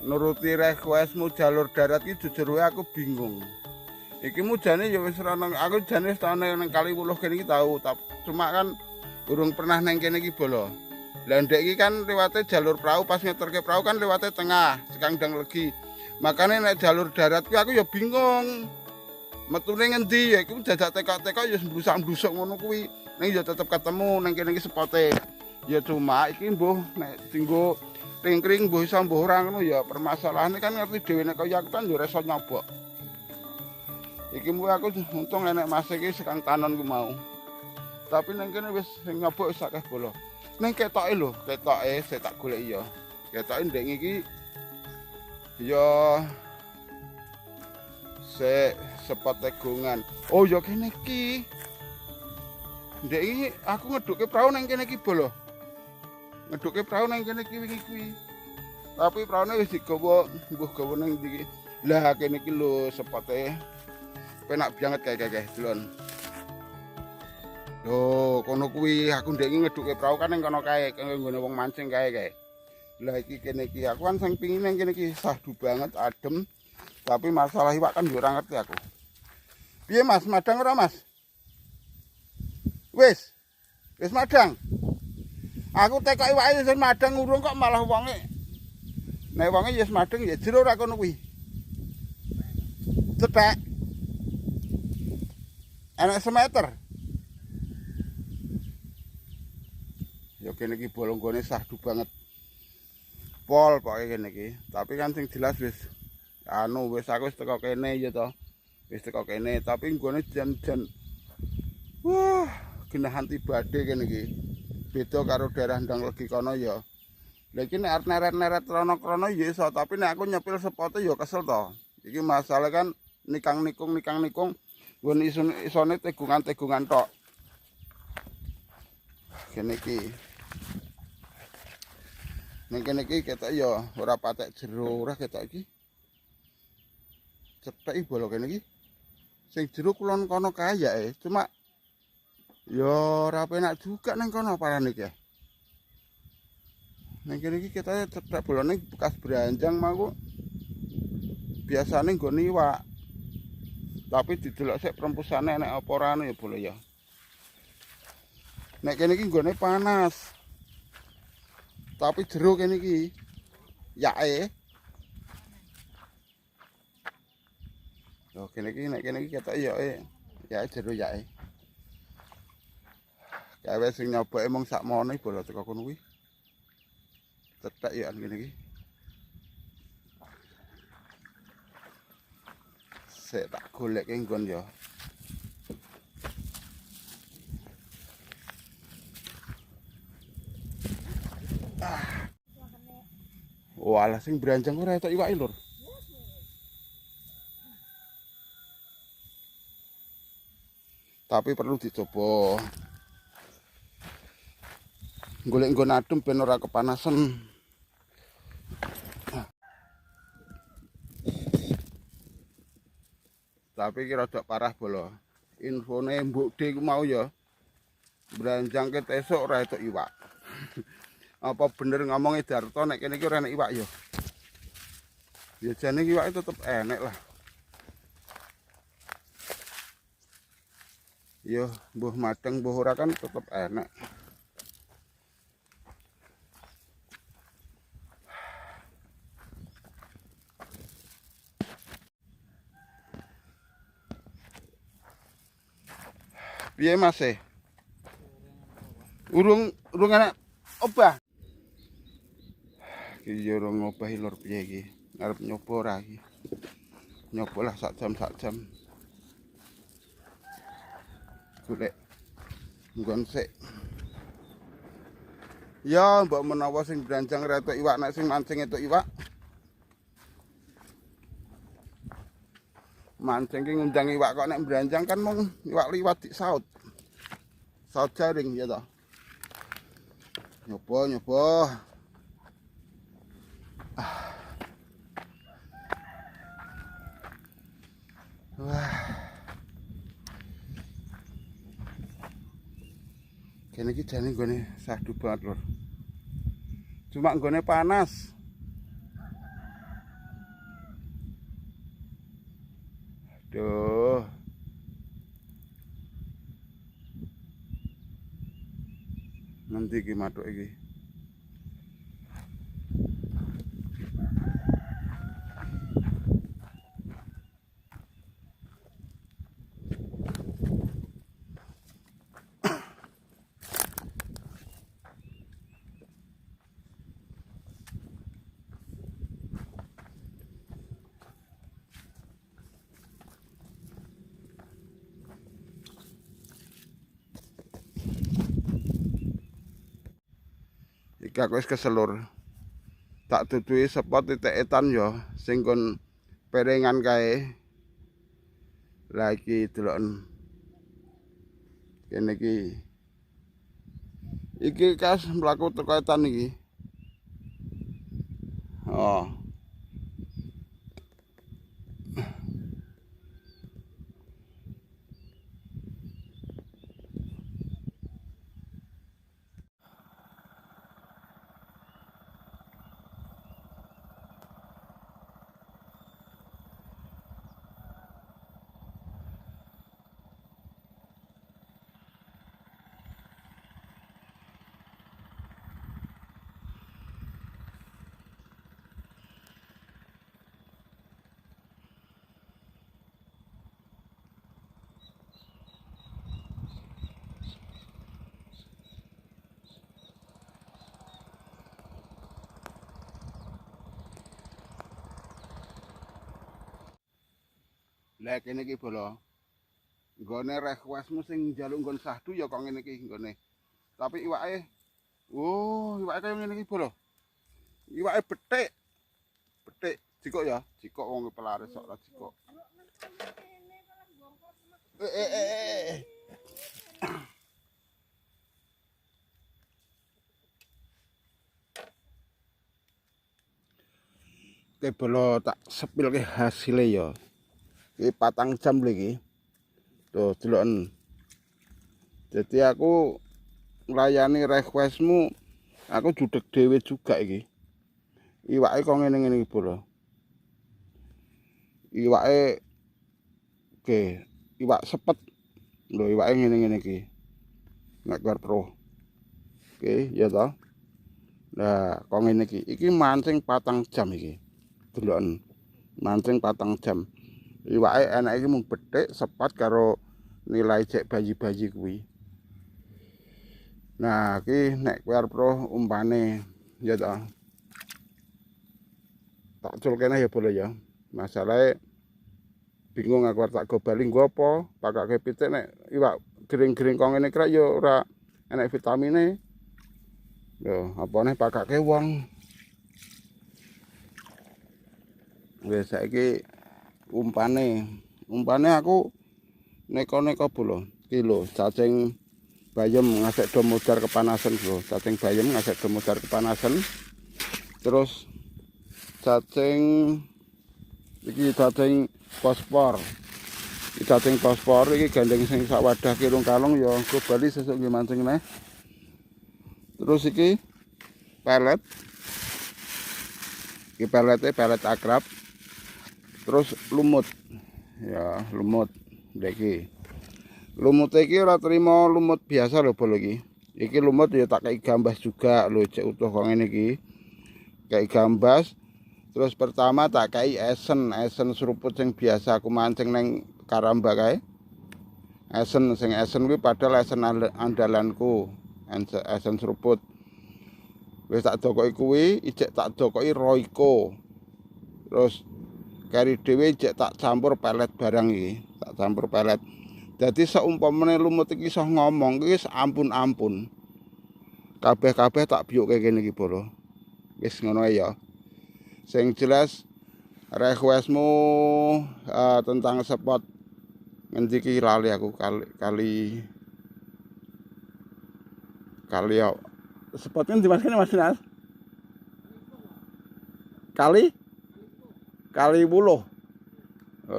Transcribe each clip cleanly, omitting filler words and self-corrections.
nuruti requestmu jalur darat iki jujur wae aku bingung. Iki mujane ya wis ora aku jane wis tau nang kali 10 kene iki tau, cuma kan urung pernah nang kene iki bolo. Lah ndek iki kan liwate jalur perahu pas ngeterke perahu kan liwate tengah, Sekangdang Legi. Makane nek jalur darat kuwi aku ya bingung. Metune ngendi ya iku jajak tekok-tekok ya mblusak-mblusuk ngono kuwi. Ning ya tetep ketemu nang kene iki spote. Ya cuma iki mbuh nek dinggo ring-ring mbuh iso mbuh ora ngono ya permasalahane kan ngerti dhewe nek kaya aku kan ya iso nyobok. Iki mbuh aku untung enek Mas iki sekang tanon ku mau. Tapi nang kene wis sing nyobok wis akeh bolo. Ning ketoke lho, ketoke sik tak goleki ya. Ketoke ndek iki ya sepot tegungan. Oh ya kene iki. Ndek iki aku ngeduke perahu nang kene iki bolo. Ngeduke perahu nang kene iki wingi kuwi. Tapi praune wis digawa, mbuh gawa nang ndi iki. Lah kene iki lho sepote. Penak banget kae delon. Loh, kono kuwi aku ndek iki ngeduke perahu kan ning kono kae, nggone wong mancing kae. Lah iki kene iki aku kan sing pingin nang kene iki sahdu banget, adem. Tapi masalah iwak kan yo ora ngerti aku. Piye Mas, madang ora Mas? Wis madang. Aku tekok iwake wis madang urung kok malah wonge. Nek wonge wis madang ya jero ora kono kuwi. Cetek. Enak semeter. Ya kene iki bolonggone sahdu banget. Pol pokoke kene iki. Tapi kan sing jelas wis wis aku wis teko kene ya to. Wis teko kene, tapi nggone jan-jan wah, genahan tibade kene iki. Beda karo daerah Ndang Legi kono ya. Lah iki nek neret-neret krono-krono ya iso, tapi nek aku nyepil sepote ya kesel to. Iki masalah kan nikang-nikung nggon isone tegungan-tegungan tok. Kene iki. Ning kene iki ketok ya ora patek jero, ora ketok iki. Cetek iki bolo kene iki. Sing jero kulon kono kae ya, cuma ya ora penak juga nang kono parane iki. Nang kene iki ketoke cetek bolone bekas branjang mangku. Biasane nggone iwak. Tapi didelok sik perempusane nek apa ora ya bolo ya. Nek kene iki nggone panas. Tapi jero kene iki yae. Yo kene iki nek kene iki ketok yae. Yae jero yae. Gawe sing nyoboke mung sakmono bolo teko kono kuwi. Cetek ya kene iki. Sik tak goleke nggon ya. Walah sing branjang ora etok iwake lur. Tapi perlu dicoba. Golek nggon adem ben ora kepanasan. Tapi kira rada parah bolo. Infone Mbok D ku mau ya. Branjang ket esuk ora etok iwak. Apa bener ngomongnya Darto nek kene iki ora enek iwak ya. Ya jane iwake tetep enek lah. Ya mbuh madeng mbuh ora kan tetep enek. Piye Mas e? Urung enak obah. Iki yo urung ngobahi lur piye iki. Arep nyoba ora iki. Nyoba lah sak jam. Golek nggon sik. Ya mbok menawa sing branjang retok iwak nek sing mancing etuk iwak. Mancing ki ngundang iwak kok nek branjang kan mung iwak liwat di saut. Saut jaring ya toh. Nyoba. Wah. Kene iki jane nggone sahdu banget lur. Cuma nggone panas. Duh. Nanti iki matuk iki. Iki aku wis keselur. Tak duduhi spot titik etan ya sing kon perengan kae. Lah iki deloken. Kene iki. Iki kas mlaku teko etan iki. Oh. Lah kene iki bolo. Nggone requestmu sing njaluk nggon sahdu ya kok ngene iki nggone. Tapi iwake iwake kaya ngene iki bolo. Iwake betik. Betik jikok ya, jikok wong pelaris sok ra jikok. Oke bolo tak sepilke hasilnya ya. Iki 4 jam lho iki. Tuh deloken. Jadi aku nglayani requestmu, aku judeg dhewe juga iki. Iwake kok ngene-ngene iki bolo. Iwake oke, iwak sepet. Lho iwake ngene-ngene iki. Nek keluar pro. Oke, ya toh. Nah, kok ngene iki. Iki mancing 4 jam iki. Deloken. Mancing 4 jam. Iwake enak iki mung betik sepat karo nilai cek bayi-bayi kuwi. Nah, iki nek keluar pro umpane ya toh. Tak cul kene ya boleh ya. Masalahnya bingung aku tak go bali nggo apa, pakake pitik nek iwak gering-gering kok ngene kira ya ora enek vitamine. Yo, apane pakake wong. Wis saiki umpane aku neko-neko bolo kilo cacing bayem ngasek do modar kepanasan bro. Cacing bayem ngasek do modar kepanasan. Terus cacing iki cacing fosfor. Iki cacing fosfor iki gandeng sing sak wadah kirung kalung ya go bali sesuk nggih mancing neh. Terus iki pelet. Iki pelet akrab. Terus lumut. Ya, lumut. Iki. Lumut iki ora trimo lumut biasa lho bolo iki. Iki lumut ya tak kei gambas juga lho cek utuh kok ngene iki. Kei gambas. Terus pertama tak kei esen seruput sing biasa aku mancing neng Karamba kae. Esen kuwi padahal esen andalanku. Esen seruput. Wis tak dokoki kuwi, ijek tak dokoki Royco. Terus kari dhewe ijek tak campur pelet barang iki, tak campur pelet. Dadi saumpamane lumut iki iso ngomong iki wis ampun-ampun. Kabeh-kabeh tak biyukke kene iki bolo. Wis ngono ya. Sing jelas requestmu tentang spot ngendi iki lali aku kali ya. Spotnya di Mas Nas? Kali Wuluh.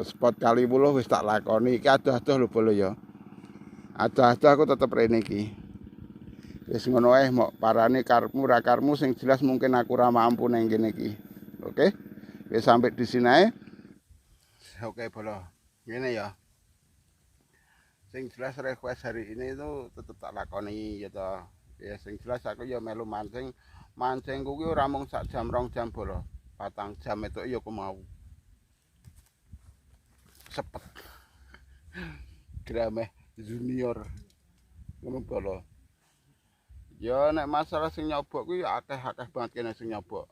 Spot Kali Wuluh wis tak lakoni. Iki adoh-adoh lho bolo ya. Adoh-adoh aku tetep rene iki. Wis ngono ae mok parane karepmu ra karepmu sing jelas mungkin aku ra mampu nang kene iki. Oke. Wis sampai di sini ae. Oke bolo. Gini ya. Sing jelas request hari ini itu tetep tak lakoni ya toh. Ya sing jelas aku ya melu mancing. Mancing kuwi ora mung sak jam 2 jam bolo. 4 jam itu ya aku mau. Sepet. Grameh junior. Ngono bolo. Ya nek masalah sing nyobok kuwi akeh-akeh banget kene sing nyobok.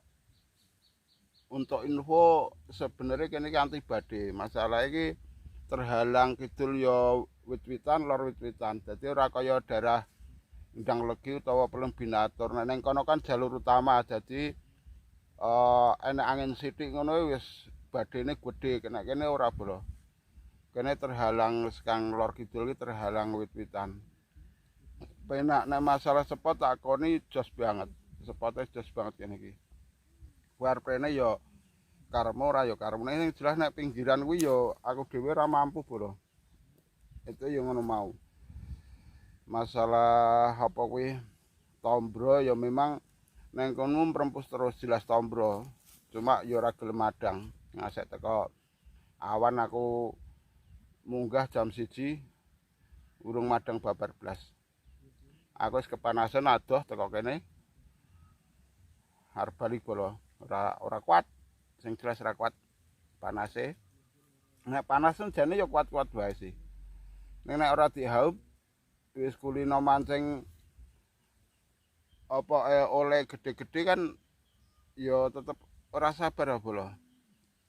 Untuk info sebenarnya kene iki anti badhe. Masalah iki terhalang kidul ya wit-witan lor wit-witan. Dadi ora kaya daerah Ndang Legi utawa Pelem Binatur. Nek ning kono kan jalur utama. Jadi enek angin sithik ngono wis badene gedhe. Nek kene ora bolo. Kene terhalang sekang lor kidul iki terhalang wit-witan. Penak nek masalah spot takoni jos banget. Spotnya jos banget kene iki. Warprene ya karepmu ora ya karepmu sing jelas nek pinggiran kuwi ya aku dhewe ora mampu bolo. Itu ya ngono mau. Masalah apa kuwi tombro ya memang neng kono merempus terus jelas tombro. Cuma ya ora gelem madang. Ngasek teko awan aku munggah jam 1 urung madang babar blas. Aku wis kepanasan adoh teko kene. Arep bali bolo. Ora kuat. Sing jelas ora kuat panase. Nek panas jane ya kuat-kuat wae sih. Nek ora dihaup wis kulino mancing apa oleh gede-gede kan ya tetep ora sabar bolo.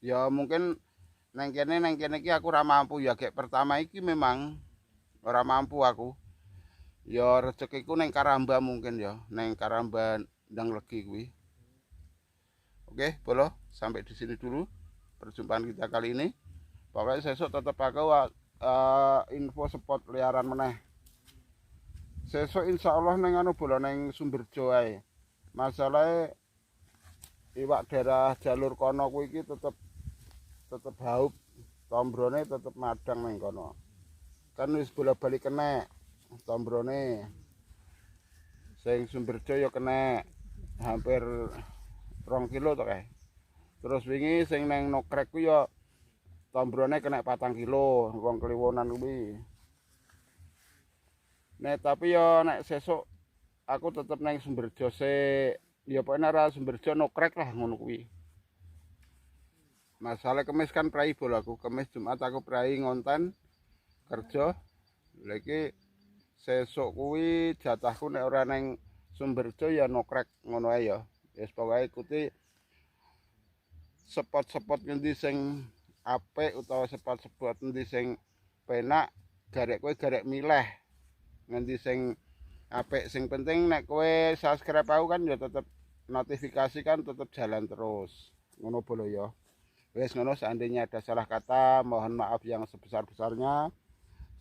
Ya mungkin neng kene iki aku ora mampu ya gek pertama iki memang ora mampu aku. Ya rezekiku neng Karamba mungkin ya, neng Karamba Ndang Legi kuwi. Oke, bolo, sampai di sini dulu perjumpaan kita kali ini. Pokoknya sesuk tetep aku info spot liaran meneh. Sesuk insyaallah neng anu bolo neng Sumberjo ae. Masalahe iwak daerah jalur kono kuwi iki tetep haup, tombrone tetep madang neng kono. Kan wis bola-bali kena tombrone. Sing Sumberjo ya kena hampir 2 kilo to kae. Terus wingi sing neng Nokrek ku ya tombrone kena 4 kilo wong kliwonan kuwi. Nek tapi ya nek sesuk aku tetep neng Sumberjo sik. Ya pokoknya ora Sumberjo Nokrek lah ngono kuwi. Masalah kemis kan prai bola aku. Kemis Jumat aku prai ngonten kerja. Lagi sesuk kuwi jatahku nek ora neng Sumberjo ya Nokrek ngono ae ya. Wis pokoke ikuti spot-spot ngendi sing apik utawa spot-spot ngendi sing penak garek kowe garek milih ngendi sing apik. Sing penting nek kowe subscribe aku kan ya tetep notifikasi kan tetep jalan terus ngono bolo ya. Wis ngono, seandainya ada salah kata mohon maaf yang sebesar-besarnya.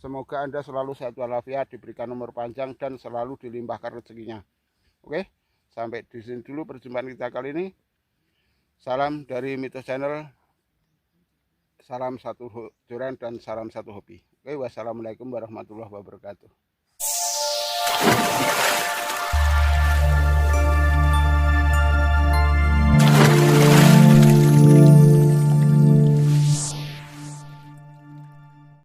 Semoga Anda selalu sehat walafiat, diberikan umur panjang dan selalu dilimpahkan rezekinya. Oke, sampai di sini dulu perjumpaan kita kali ini. Salam dari Mitos Channel. Salam satu joran dan salam satu hobi. Oke, wassalamualaikum warahmatullahi wabarakatuh.